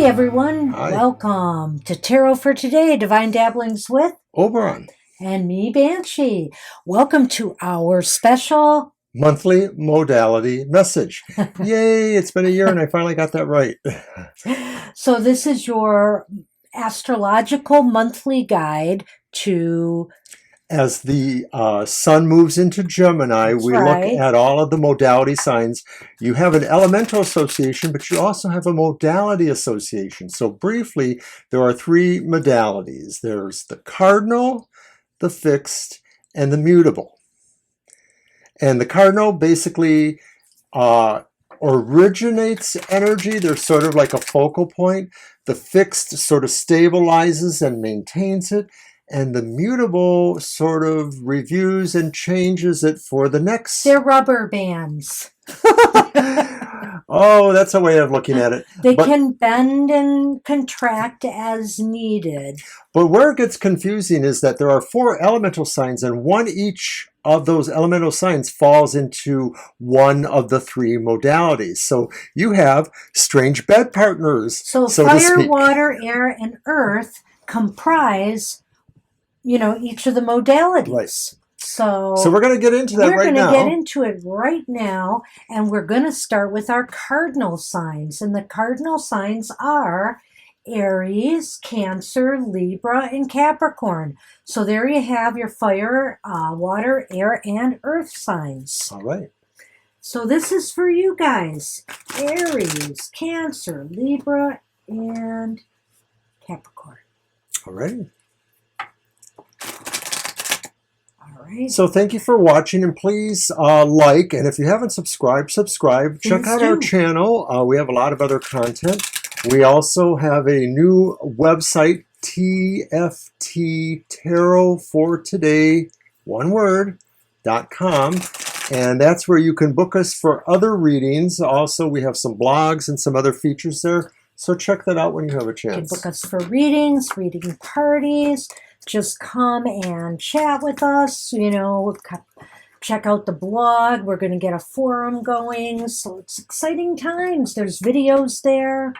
Hey everyone, Hi. welcome to Tarot for Today, Divine Dabblings with Oberon. and me, Banshee. Welcome to our special Monthly modality message. Yay, it's been a year and I finally got that right. So this is your astrological monthly guide to... As the sun moves into Gemini, That's we right. look at all of the modality signs. You have an elemental association, but you also have a modality association. So briefly, there are three modalities. There's the cardinal, the fixed, and the mutable. And the cardinal basically originates energy. They're sort of like a focal point. The fixed sort of stabilizes and maintains it. And the mutable sort of reviews and changes it for the next. They're rubber bands. Oh, that's a way of looking at it. They can bend and contract as needed. But where it gets confusing is that there are four elemental signs, and one each of those elemental signs falls into one of the three modalities. So you have strange bed partners. So fire, water, air, and earth comprise, each of the modalities. Right. So we're going to get into that right now. We're going to get into it right now, and we're going to start with our cardinal signs. And the cardinal signs are Aries, Cancer, Libra, and Capricorn. So there you have your fire, water, air, and earth signs. All right. So this is for you guys. Aries, Cancer, Libra, and Capricorn. All right. Right. So thank you for watching, and please like, and if you haven't subscribed, subscribe. Check out our channel. We have a lot of other content. We also have a new website, TFT, Tarot for Today, one word.com, and that's where you can book us for other readings. Also, we have some blogs and some other features there, so check that out when you have a chance. You can book us for readings, reading parties. Just come and chat with us, check out the blog. We're going to get a forum going, so it's exciting times. There's videos there.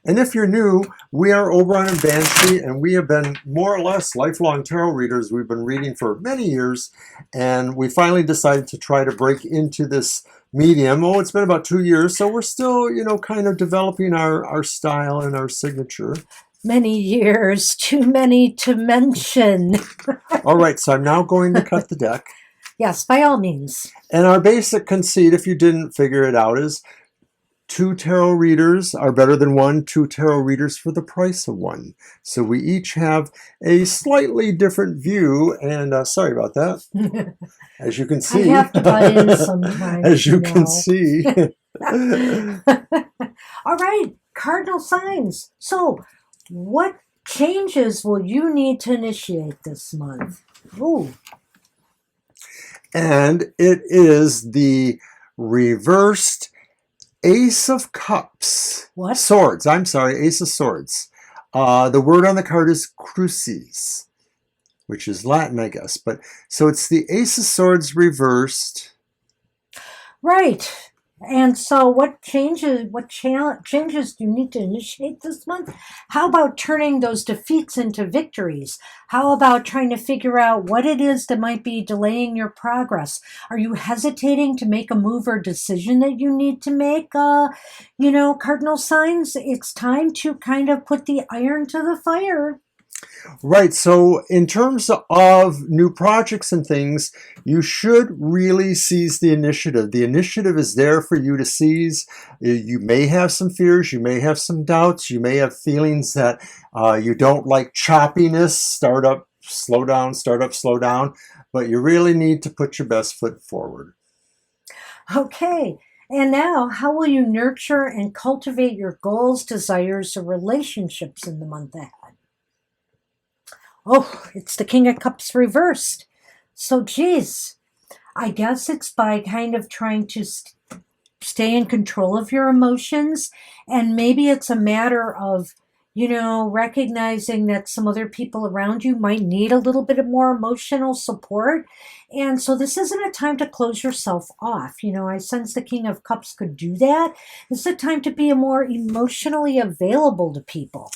And if you're new, we are Oberon and Banshee, and we have been more or less lifelong tarot readers. We've been reading for many years, and we finally decided to try to break into this medium. Oh, it's been about 2 years, so we're still, kind of developing our style and our signature. Many years, too many to mention. All right, so I'm now going to cut the deck. Yes, by all means. And our basic conceit, if you didn't figure it out, is 2 tarot readers are better than 1, 2 tarot readers for the price of 1. So we each have a slightly different view, and sorry about that. As you can see. I have to butt in sometimes. As you can see. All right, cardinal signs. So, what changes will you need to initiate this month? Ooh. And it is the reversed Ace of Cups. What? Swords. I'm sorry, Ace of Swords. The word on the card is crucis, which is Latin, I guess. But so it's the Ace of Swords reversed. Right. And so what changes do you need to initiate this month? How about turning those defeats into victories? How about trying to figure out what it is that might be delaying your progress? Are you hesitating to make a move or decision that you need to make? Cardinal signs, it's time to kind of put the iron to the fire. Right. So in terms of new projects and things, you should really seize the initiative. The initiative is there for you to seize. You may have some fears. You may have some doubts. You may have feelings that you don't like choppiness, start up, slow down, start up, slow down. But you really need to put your best foot forward. Okay. And now, how will you nurture and cultivate your goals, desires, or relationships in the month ahead? Oh, it's the King of Cups reversed. So, geez, I guess it's by kind of trying to stay in control of your emotions. And maybe it's a matter of, recognizing that some other people around you might need a little bit of more emotional support. And so this isn't a time to close yourself off. I sense the King of Cups could do that. It's a time to be more emotionally available to people.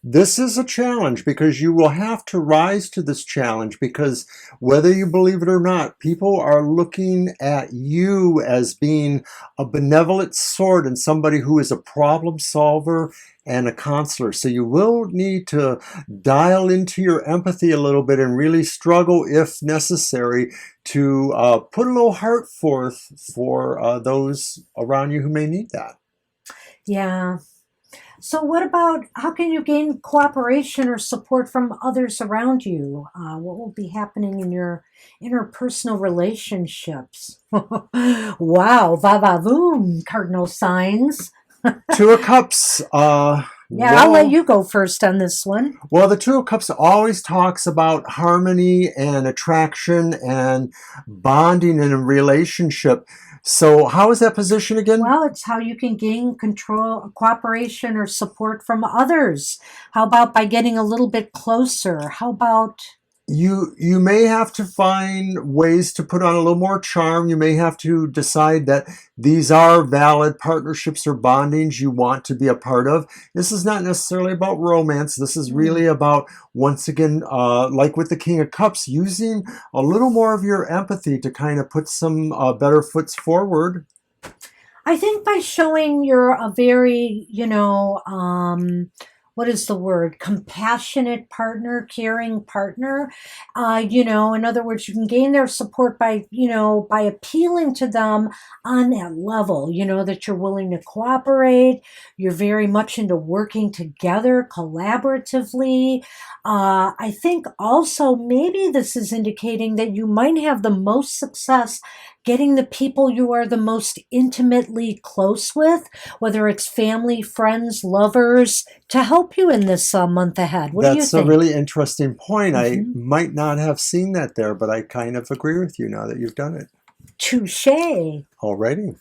This is a challenge because you will have to rise to this challenge, because whether you believe it or not, people are looking at you as being a benevolent sort and somebody who is a problem solver and a counselor. So you will need to dial into your empathy a little bit and really struggle, if necessary, to put a little heart forth for those around you who may need that. Yeah. So what about, how can you gain cooperation or support from others around you? What will be happening in your interpersonal relationships? Wow, va-va-voom, cardinal signs. Two of Cups. I'll let you go first on this one. Well, the Two of Cups always talks about harmony and attraction and bonding in a relationship. So how is that position again? Well, it's how you can gain control, cooperation, or support from others. How about by getting a little bit closer? How about... You may have to find ways to put on a little more charm. You may have to decide that these are valid partnerships or bondings you want to be a part of. This is not necessarily about romance. This is really about, once again, like with the King of Cups, using a little more of your empathy to kind of put some better foots forward. I think by showing you're a very, what is the word? Compassionate partner, caring partner. In other words, you can gain their support by appealing to them on that level, that you're willing to cooperate. You're very much into working together collaboratively. I think also maybe this is indicating that you might have the most success getting the people you are the most intimately close with, whether it's family, friends, lovers, to help you in this month ahead. What do you think? That's a really interesting point. I might not have seen that there, but I kind of agree with you now that you've done it. Touche. Alrighty.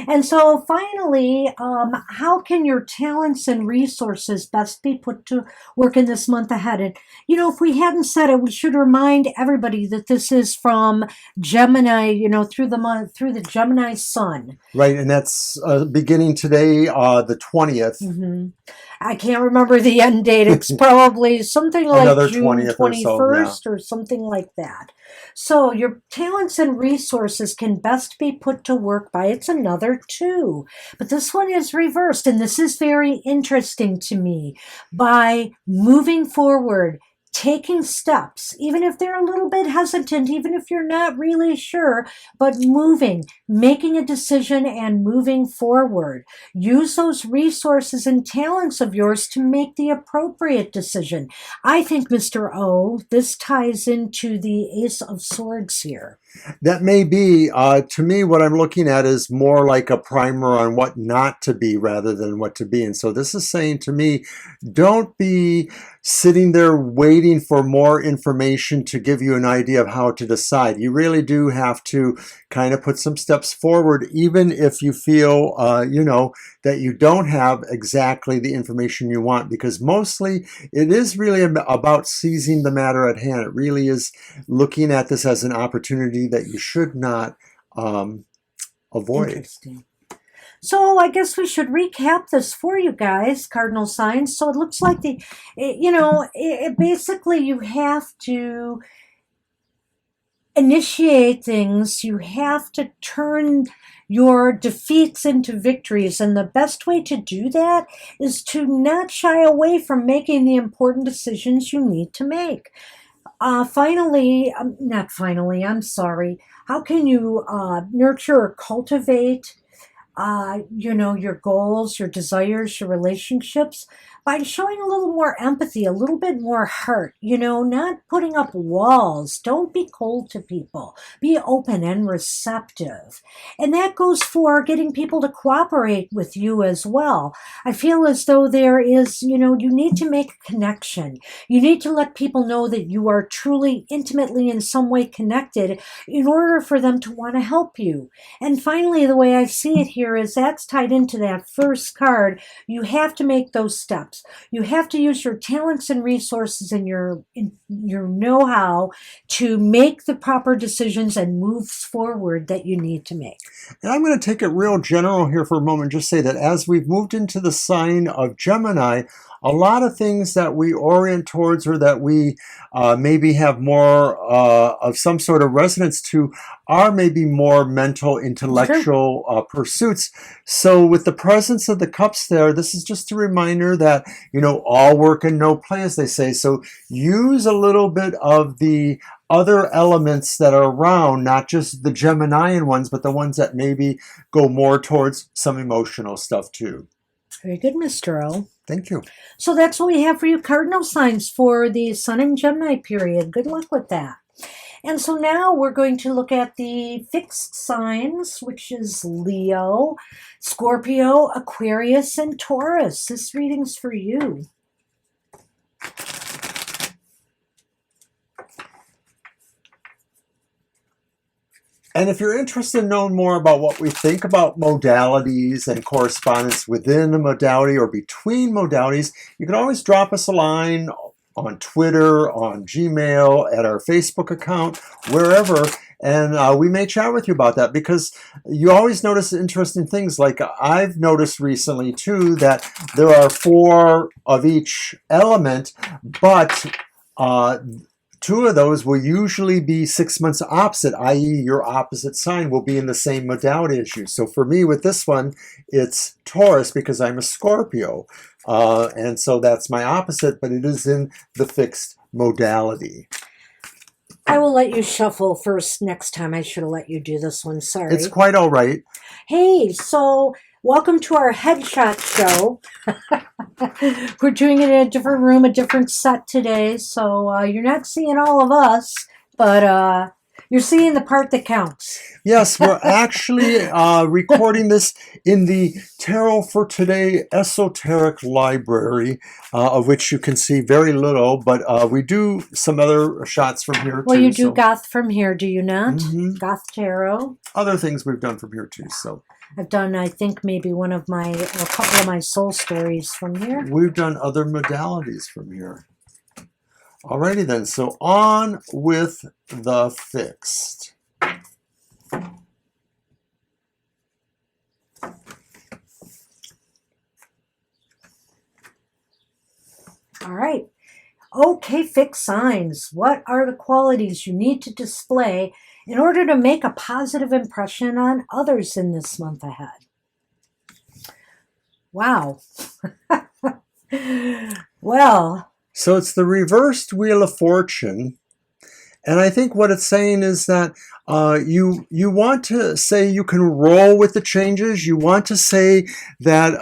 And so finally, how can your talents and resources best be put to work in this month ahead? And, if we hadn't said it, we should remind everybody that this is from Gemini, through the Gemini sun. Right, and that's beginning today, the 20th. I can't remember the end date. It's probably something like another June 21st or or something like that. So your talents and resources can best be put to work by, it's another 2. But this one is reversed, and this is very interesting to me. By moving forward, taking steps, even if they're a little bit hesitant, even if you're not really sure, but moving, making a decision and moving forward. Use those resources and talents of yours to make the appropriate decision. I think, Mr. O, this ties into the Ace of Swords here. That may be. To me, what I'm looking at is more like a primer on what not to be rather than what to be. And so this is saying to me, don't be sitting there waiting for more information to give you an idea of how to decide. You really do have to kind of put some steps forward, even if you feel, that you don't have exactly the information you want, because mostly it is really about seizing the matter at hand. It really is looking at this as an opportunity that you should not avoid. Interesting. So I guess we should recap this for you guys, cardinal signs. So it looks like basically you have to initiate things. You have to turn your defeats into victories. And the best way to do that is to not shy away from making the important decisions you need to make. How can you nurture or cultivate your goals, your desires, your relationships by showing a little more empathy, a little bit more heart, not putting up walls. Don't be cold to people. Be open and receptive. And that goes for getting people to cooperate with you as well. I feel as though there is, you need to make a connection. You need to let people know that you are truly intimately in some way connected in order for them to want to help you. And finally, the way I see it here, here is that's tied into that first card. You have to make those steps. You have to use your talents and resources and your know-how to make the proper decisions and moves forward that you need to make. And I'm going to take it real general here for a moment, just say that as we've moved into the sign of Gemini, a lot of things that we orient towards or that we maybe have more of some sort of resonance to are maybe more mental, intellectual pursuits. So with the presence of the cups there, this is just a reminder that, all work and no play, as they say. So use a little bit of the other elements that are around, not just the Geminian ones, but the ones that maybe go more towards some emotional stuff too. Very good, Mr. O. Thank you. So that's what we have for you cardinal signs for the Sun and Gemini period. Good luck with that. And so now we're going to look at the fixed signs, which is Leo, Scorpio, Aquarius, and Taurus. This reading's for you. And if you're interested in knowing more about what we think about modalities and correspondence within a modality or between modalities, you can always drop us a line on Twitter, on Gmail, at our Facebook account, wherever, and we may chat with you about that, because you always notice interesting things. Like I've noticed recently too that there are 4 of each element, but 2 of those will usually be 6 months opposite, i.e. your opposite sign will be in the same modality as you. So for me with this one, it's Taurus because I'm a Scorpio. And so that's my opposite, but it is in the fixed modality. I will let you shuffle first next time. I should have let you do this one. Sorry. It's quite all right. Hey, so welcome to our headshot show. We're doing it in a different room, a different set today. So you're not seeing all of us, but you're seeing the part that counts. Yes, we're actually recording this in the Tarot for Today Esoteric Library, of which you can see very little, but we do some other shots from here too. Well, you do goth from here, do you not? Mm-hmm. Goth tarot. Other things we've done from here too. So I've done, I think, maybe a couple of my soul stories from here. We've done other modalities from here. Alrighty then, so on with the fixed. All right. Okay, fixed signs. What are the qualities you need to display in order to make a positive impression on others in this month ahead? Wow. Well. So it's the reversed Wheel of Fortune. And I think what it's saying is that you want to say you can roll with the changes. You want to say that,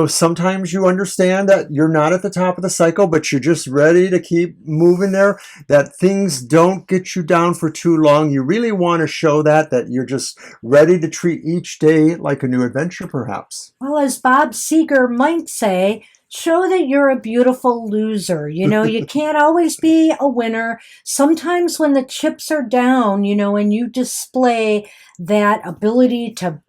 sometimes you understand that you're not at the top of the cycle, but you're just ready to keep moving there, that things don't get you down for too long. You really want to show that you're just ready to treat each day like a new adventure, perhaps. Well, as Bob Seger might say, show that you're a beautiful loser. You can't always be a winner. Sometimes when the chips are down, and you display that ability to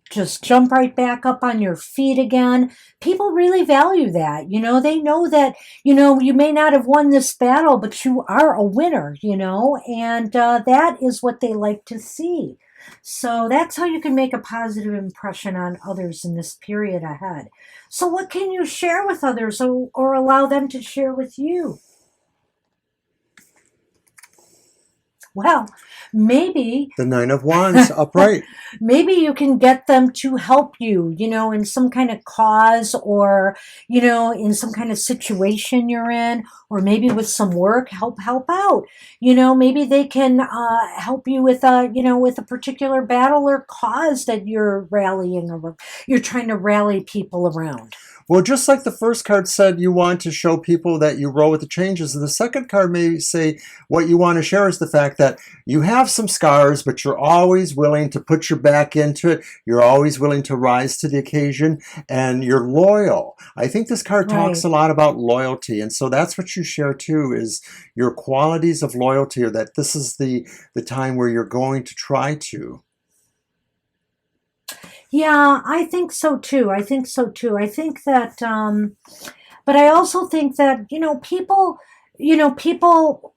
just jump right back up on your feet again, people really value that. They know that, you may not have won this battle, but you are a winner, and that is what they like to see. So that's how you can make a positive impression on others in this period ahead. So what can you share with others or allow them to share with you? Well, maybe the 9 of Wands upright. Maybe you can get them to help you, in some kind of cause or, in some kind of situation you're in, or maybe with some work, help out. Maybe they can help you with a particular battle or cause that you're rallying or you're trying to rally people around. Well, just like the first card said, you want to show people that you roll with the changes. And the second card may say what you want to share is the fact that you have some scars, but you're always willing to put your back into it. You're always willing to rise to the occasion, and you're loyal. I think this card talks a lot about loyalty. And so that's what you share too, is your qualities of loyalty, or that this is the time where you're going to try to. Yeah, I think so too. I think so too. I think that, but I also think that, you know, people, people,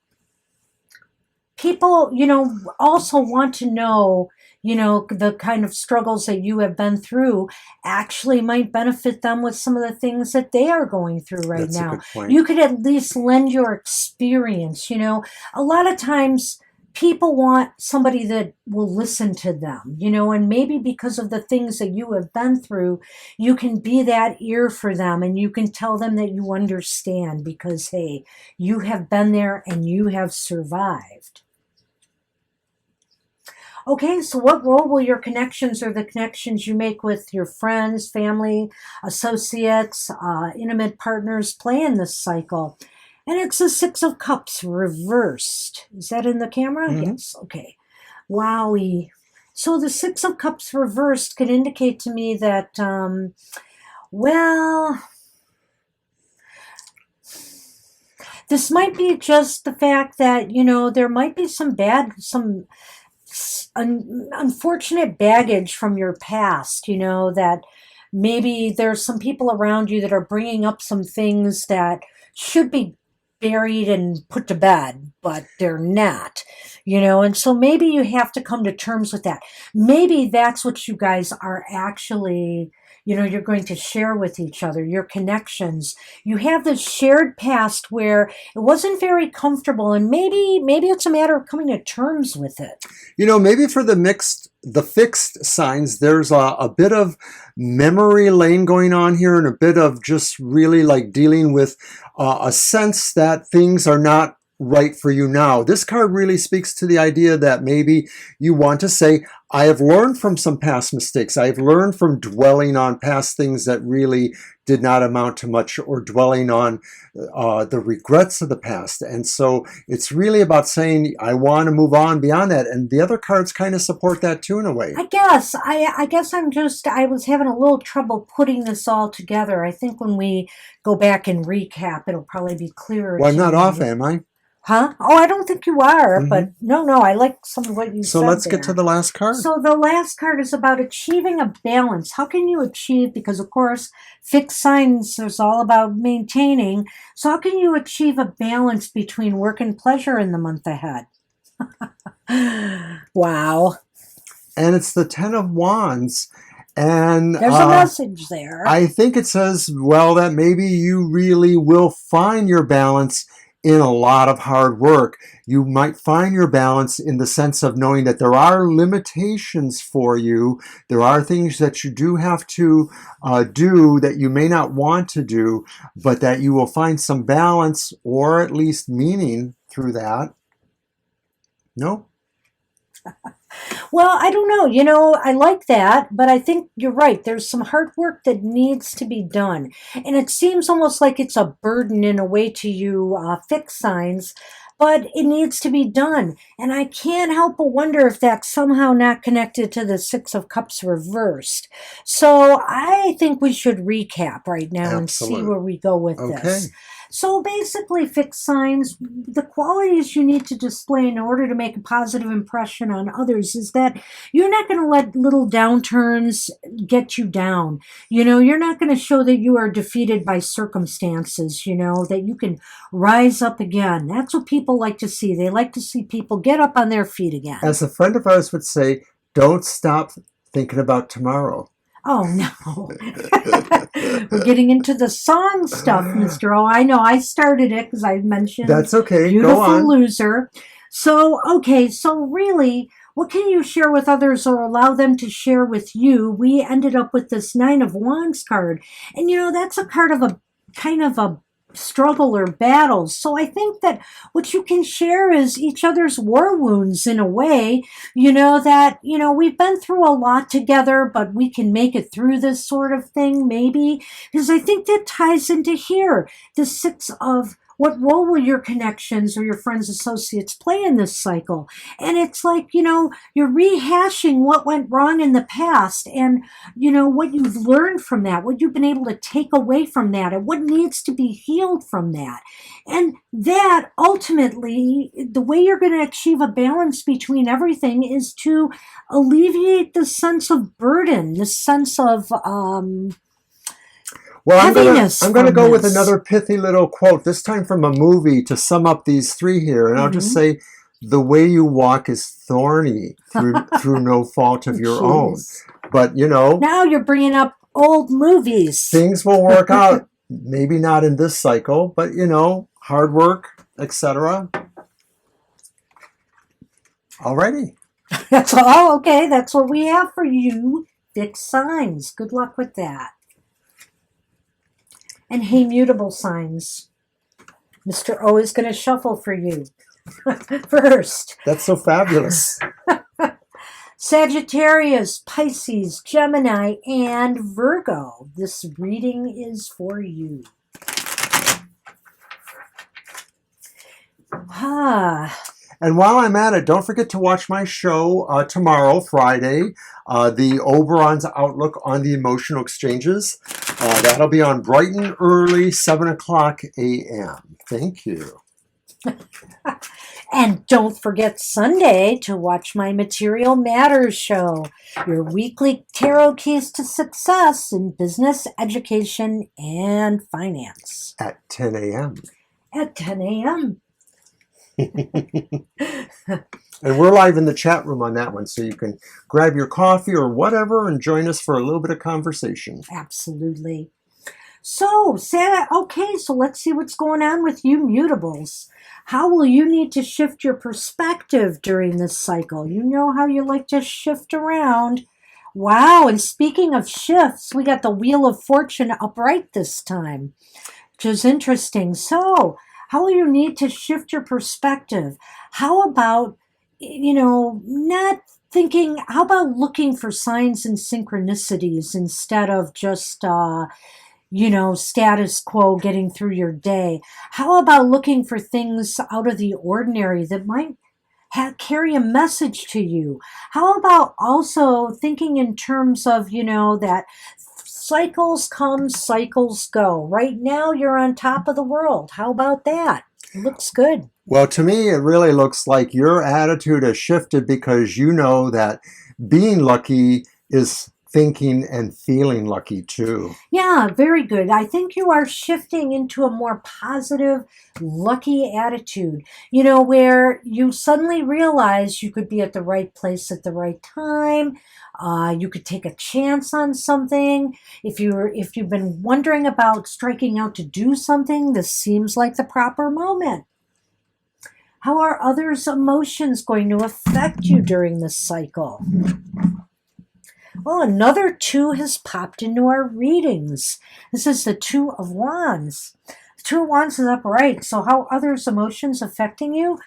also want to know, the kind of struggles that you have been through actually might benefit them with some of the things that they are going through right That's a now. good point. You could at least lend your experience. A lot of times people want somebody that will listen to them, and maybe because of the things that you have been through, you can be that ear for them and you can tell them that you understand because, hey, you have been there and you have survived. Okay, so what role will your connections or the connections you make with your friends, family, associates, intimate partners play in this cycle? And it's the Six of Cups reversed. Is that in the camera? Mm-hmm. Yes, okay. Wowie. So the Six of Cups reversed could indicate to me that, well, this might be just the fact that, there might be some unfortunate baggage from your past, that maybe there's some people around you that are bringing up some things that should be buried and put to bed, but they're not, and so maybe you have to come to terms with that. Maybe that's what you guys are actually, you're going to share with each other, your connections. You have this shared past where it wasn't very comfortable, and maybe it's a matter of coming to terms with it. Maybe for the fixed signs, there's a bit of memory lane going on here and a bit of just really like dealing with a sense that things are not right for you now. This card really speaks to the idea that maybe you want to say, I have learned from some past mistakes. I've learned from dwelling on past things that really did not amount to much, or dwelling on the regrets of the past. And so it's really about saying, I want to move on beyond that. And the other cards kind of support that too in a way. I guess. I was having a little trouble putting this all together. I think when we go back and recap, it'll probably be clearer. Well, I'm not me. off, am I? Huh? Oh, I don't think you are, but no, I like some of what you said. So let's get to the last card. So the last card is about achieving a balance. How can you achieve, because of course, fixed signs is all about maintaining. So how can you achieve a balance between work and pleasure in the month ahead? Wow. And it's the Ten of Wands. And there's a message there. I think it says, well, that maybe you really will find your balance in a lot of hard work. You might find your balance in the sense of knowing that there are limitations for you. There are things that you do have to do that you may not want to do, but that you will find some balance or at least meaning through that. No? Well, I don't know. I like that, but I think you're right. There's some hard work that needs to be done. And it seems almost like it's a burden in a way to you fixed signs, but it needs to be done. And I can't help but wonder if that's somehow not connected to the Six of Cups reversed. So I think we should recap right now and see where we go with this. So basically, fixed signs, the qualities you need to display in order to make a positive impression on others is that you're not going to let little downturns get you down. You're not going to show that you are defeated by circumstances, that you can rise up again. That's what people like to see. They like to see people get up on their feet again. As a friend of ours would say, don't stop thinking about tomorrow. Oh, no. We're getting into the song stuff, Mr. O. I know. I started it because I mentioned that's okay. Beautiful Go on. Loser. So really, what can you share with others or allow them to share with you? We ended up with this Nine of Wands card. And, that's a card of a kind of a struggle or battles. So I think that what you can share is each other's war wounds in a way, that, we've been through a lot together, but we can make it through this sort of thing, maybe. Because I think that ties into here, the Six of What role will your connections or your friends, associates play in this cycle? And it's like, you're rehashing what went wrong in the past and, what you've learned from that, what you've been able to take away from that, and what needs to be healed from that. And that ultimately, the way you're going to achieve a balance between everything is to alleviate the sense of burden, the sense of, well, heaviness. I'm gonna go with another pithy little quote, this time from a movie, to sum up these three here. And I'll just say, the way you walk is thorny through no fault of your own. But, now you're bringing up old movies. Things will work out. Maybe not in this cycle, but, hard work, etc. Alrighty. That's all. Okay, that's what we have for you. Fixed signs. Good luck with that. And hey, mutable signs. Mr. O is going to shuffle for you first. That's so fabulous. Sagittarius, Pisces, Gemini, and Virgo. This reading is for you. And while I'm at it, don't forget to watch my show tomorrow, Friday, the Oberon's Outlook on the Emotional Exchanges. That'll be on bright and early, 7 o'clock a.m. Thank you. And don't forget Sunday to watch my Material Matters show, your weekly tarot keys to success in business, education, and finance. At 10 a.m. At 10 a.m. And we're live in the chat room on that one, so you can grab your coffee or whatever and join us for a little bit of conversation. Absolutely. So let's see what's going on with you mutables. How will you need to shift your perspective during this cycle? You know how you like to shift around. Wow, and speaking of shifts, we got the Wheel of Fortune upright this time, which is interesting. So, how will you need to shift your perspective? How about, not thinking, how about looking for signs and synchronicities instead of just, status quo getting through your day? How about looking for things out of the ordinary that might carry a message to you? How about also thinking in terms of, that cycles come, cycles go. Right now, you're on top of the world. How about that? It looks good. Well, to me, it really looks like your attitude has shifted because you know that being lucky is thinking and feeling lucky too. Yeah, very good. I think you are shifting into a more positive, lucky attitude, where you suddenly realize you could be at the right place at the right time. You could take a chance on something. If you've been wondering about striking out to do something, this seems like the proper moment. How are others' emotions going to affect you during this cycle? Well, another 2 has popped into our readings. This is the 2 of Wands. The 2 of Wands is upright. So how others' emotions affecting you?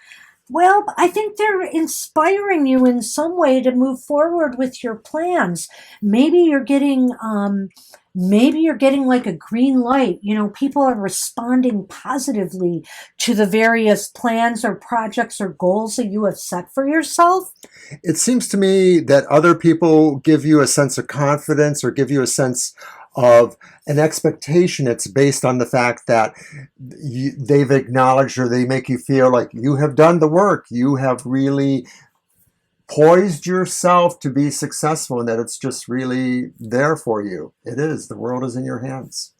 Well, I think they're inspiring you in some way to move forward with your plans. Maybe you're getting like a green light. People are responding positively to the various plans or projects or goals that you have set for yourself. It seems to me that other people give you a sense of confidence or give you a sense of an expectation. It's based on the fact that they've acknowledged or they make you feel like you have done the work. You have really poised yourself to be successful and that it's just really there for you. It is. The world is in your hands.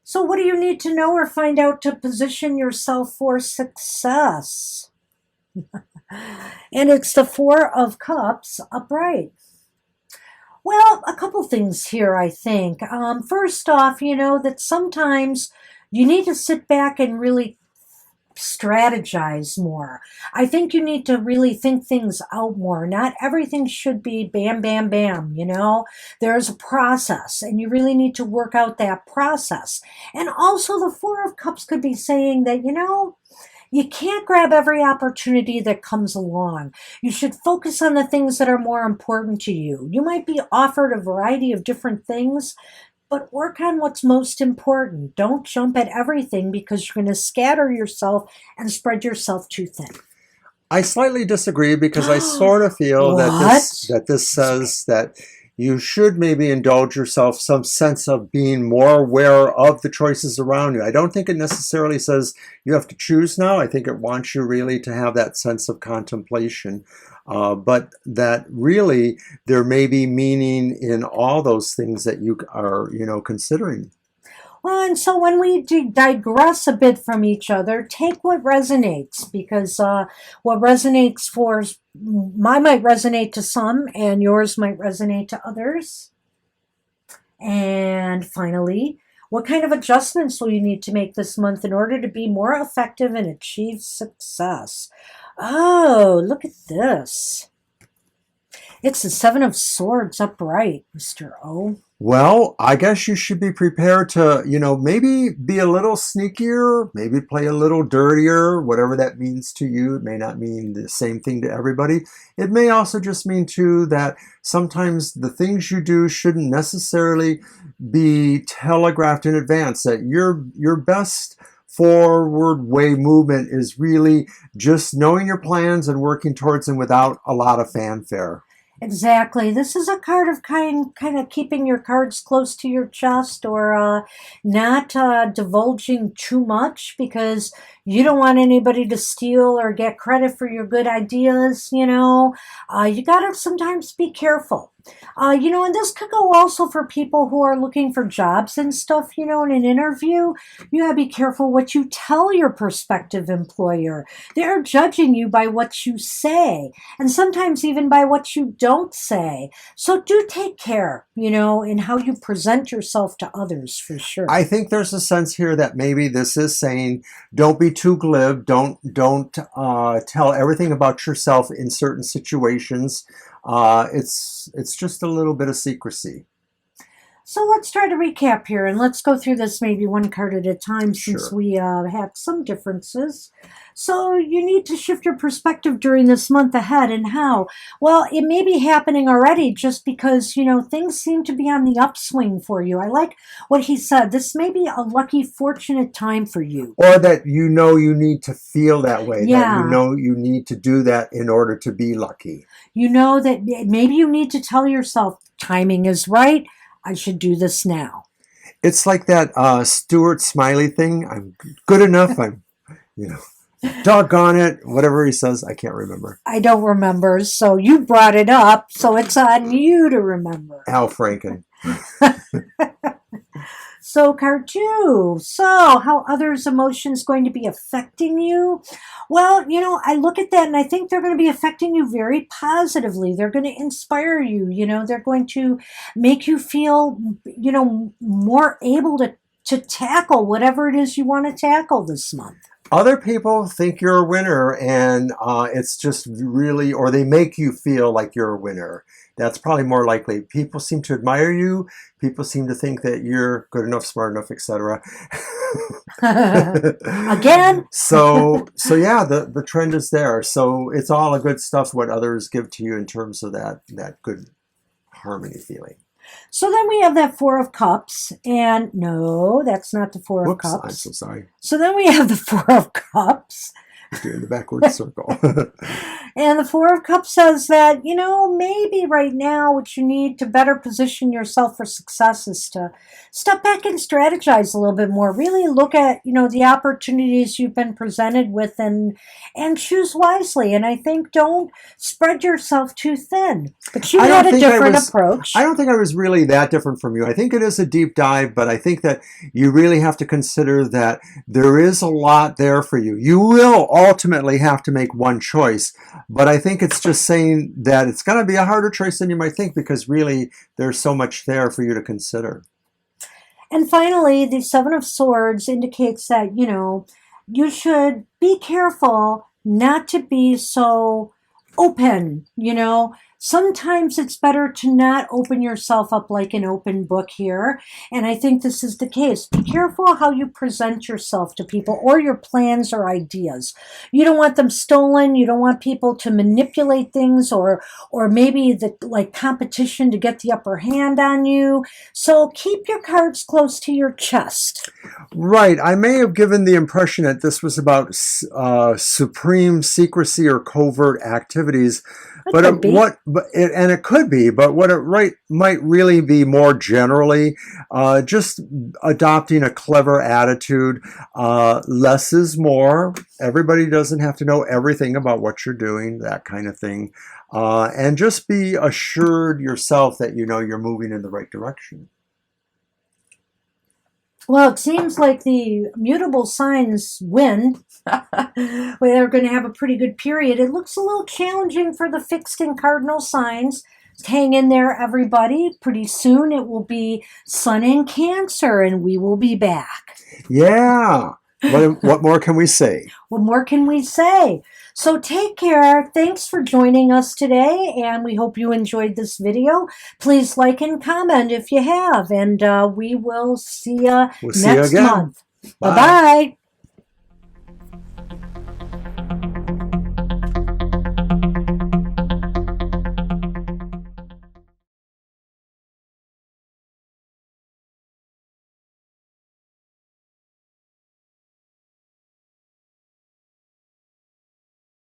So what do you need to know or find out to position yourself for success? And it's the 4 of Cups upright. Well, a couple things here, I think. First off, that sometimes you need to sit back and really strategize more. I think you need to really think things out more. Not everything should be bam, bam, bam, There's a process, and you really need to work out that process. And also the 4 of Cups could be saying that, you can't grab every opportunity that comes along. You should focus on the things that are more important to you. You might be offered a variety of different things, but work on what's most important. Don't jump at everything because you're going to scatter yourself and spread yourself too thin. I slightly disagree because I sort of feel that this says that you should maybe indulge yourself some sense of being more aware of the choices around you. I don't think it necessarily says you have to choose now. I think it wants you really to have that sense of contemplation. But that really there may be meaning in all those things that you are, considering. Well, and so when we digress a bit from each other, take what resonates, because what resonates for mine might resonate to some, and yours might resonate to others. And finally, what kind of adjustments will you need to make this month in order to be more effective and achieve success? Oh, look at this. It's the Seven of Swords upright, Mr. O. Well, I guess you should be prepared to, maybe be a little sneakier, maybe play a little dirtier, whatever that means to you. It may not mean the same thing to everybody. It may also just mean, too, that sometimes the things you do shouldn't necessarily be telegraphed in advance, that your best forward way movement is really just knowing your plans and working towards them without a lot of fanfare. Exactly. This is a card of kind of keeping your cards close to your chest, or not divulging too much, because you don't want anybody to steal or get credit for your good ideas. You got to sometimes be careful. And this could go also for people who are looking for jobs and stuff, in an interview. You gotta be careful what you tell your prospective employer. They're judging you by what you say, and sometimes even by what you don't say. So do take care, in how you present yourself to others, for sure. I think there's a sense here that maybe this is saying, don't be too glib. Don't tell everything about yourself in certain situations. It's just a little bit of secrecy. So let's try to recap here, and let's go through this maybe one card at a time, since Sure. we have some differences. So you need to shift your perspective during this month ahead, and how? Well, it may be happening already just because, things seem to be on the upswing for you. I like what he said. This may be a lucky, fortunate time for you. Or that you need to feel that way. Yeah. That you need to do that in order to be lucky. You know that maybe you need to tell yourself, timing is right. I should do this now. It's like that Stuart Smiley thing. I'm good enough. I'm, doggone it. Whatever he says, I can't remember. I don't remember. So you brought it up. So it's on you to remember. Al Franken. So card 2. So how others' emotions going to be affecting you? Well, I look at that and I think they're going to be affecting you very positively. They're going to inspire you. They're going to make you feel, more able to tackle whatever it is you want to tackle this month. Other people think you're a winner, and it's just really, or they make you feel like you're a winner. That's probably more likely. People seem to admire you. People seem to think that you're good enough, smart enough, etc. Again. So yeah, the trend is there. So it's all a good stuff what others give to you in terms of that good harmony feeling. So then we have that Four of Cups, and no, that's not the Four of Cups. I'm so sorry. So then we have the Four of Cups. You're doing the backwards circle. And the Four of Cups says that, maybe right now what you need to better position yourself for success is to step back and strategize a little bit more. Really look at, the opportunities you've been presented with, and choose wisely. And I think don't spread yourself too thin. But you had a different approach. I don't think I was really that different from you. I think it is a deep dive, but I think that you really have to consider that there is a lot there for you. You will ultimately have to make one choice, but I think it's just saying that it's going to be a harder choice than you might think, because really there's so much there for you to consider. And finally, the Seven of Swords indicates that, you should be careful not to be so open, sometimes it's better to not open yourself up like an open book here. And I think this is the case. Be careful how you present yourself to people or your plans or ideas. You don't want them stolen. You don't want people to manipulate things or maybe the like competition to get the upper hand on you. So keep your cards close to your chest. Right. I may have given the impression that this was about supreme secrecy or covert activities. And it could be, but what it might really be more generally, just adopting a clever attitude. Less is more. Everybody doesn't have to know everything about what you're doing, that kind of thing. And just be assured yourself that you know you're moving in the right direction. Well, it seems like the mutable signs win. They're going to have a pretty good period. It looks a little challenging for the fixed and cardinal signs. Hang in there, everybody. Pretty soon it will be Sun in Cancer, and we will be back. Yeah. What more can we say? What more can we say? So take care. Thanks for joining us today, and we hope you enjoyed this video. Please like and comment if you have, and we will see you next month. Bye. Bye-bye.